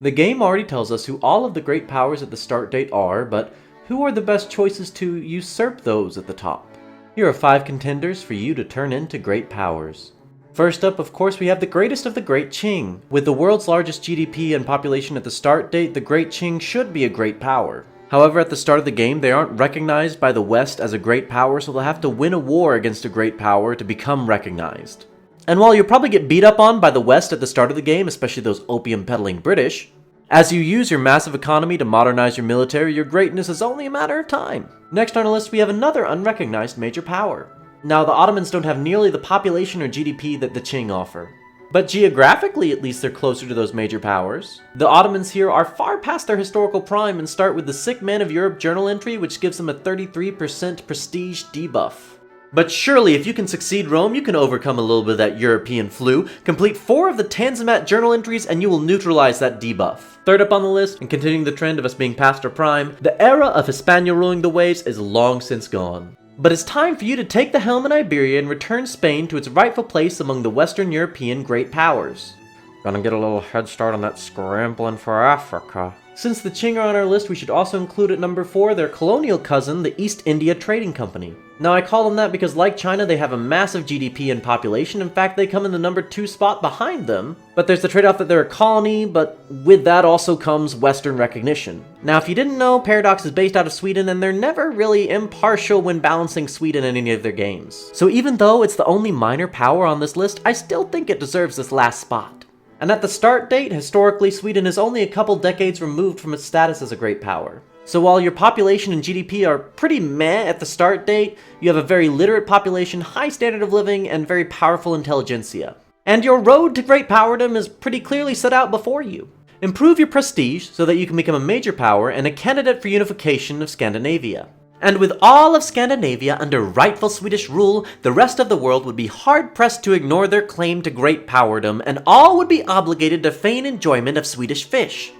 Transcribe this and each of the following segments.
The game already tells us who all of the great powers at the start date are, but who are the best choices to usurp those at the top? Here are 5 contenders for you to turn into great powers. First up, of course, we have the greatest of the Great Qing. With the world's largest GDP and population at the start date, the Great Qing should be a great power. However, at the start of the game, they aren't recognized by the West as a great power, so they'll have to win a war against a great power to become recognized. And while you'll probably get beat up on by the West at the start of the game, especially those opium-peddling British, as you use your massive economy to modernize your military, your greatness is only a matter of time. Next on our list, we have another unrecognized major power. Now, the Ottomans don't have nearly the population or GDP that the Qing offer. But geographically, at least, they're closer to those major powers. The Ottomans here are far past their historical prime and start with the Sick Man of Europe journal entry, which gives them a 33% prestige debuff. But surely, if you can succeed Rome, you can overcome a little bit of that European flu, complete 4 of the Tanzimat journal entries, and you will neutralize that debuff. Third up on the list, and continuing the trend of us being past our prime, the era of Hispania ruling the waves is long since gone. But it's time for you to take the helm in Iberia and return Spain to its rightful place among the Western European great powers. Gonna get a little head start on that scrambling for Africa. Since the Qing are on our list, we should also include at number 4 their colonial cousin, the East India Trading Company. Now, I call them that because, like China, they have a massive GDP and population. In fact, they come in the number 2 spot behind them. But there's the trade-off that they're a colony, but with that also comes Western recognition. Now, if you didn't know, Paradox is based out of Sweden, and they're never really impartial when balancing Sweden in any of their games. So even though it's the only minor power on this list, I still think it deserves this last spot. And at the start date, historically, Sweden is only a couple decades removed from its status as a great power. So while your population and GDP are pretty meh at the start date, you have a very literate population, high standard of living, and very powerful intelligentsia. And your road to great powerdom is pretty clearly set out before you. Improve your prestige so that you can become a major power and a candidate for unification of Scandinavia. And with all of Scandinavia under rightful Swedish rule, the rest of the world would be hard-pressed to ignore their claim to great powerdom, and all would be obligated to feign enjoyment of Swedish fish.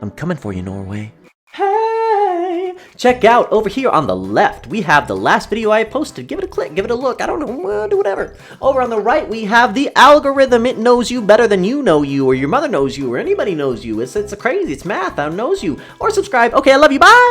I'm coming for you, Norway. Hey! Check out over here on the left, we have the last video I posted. Give it a click, give it a look, I don't know, do whatever. Over on the right, we have the algorithm. It knows you better than you know you, or your mother knows you, or anybody knows you. It's crazy, it's math, it knows you. Or subscribe. Okay, I love you, bye!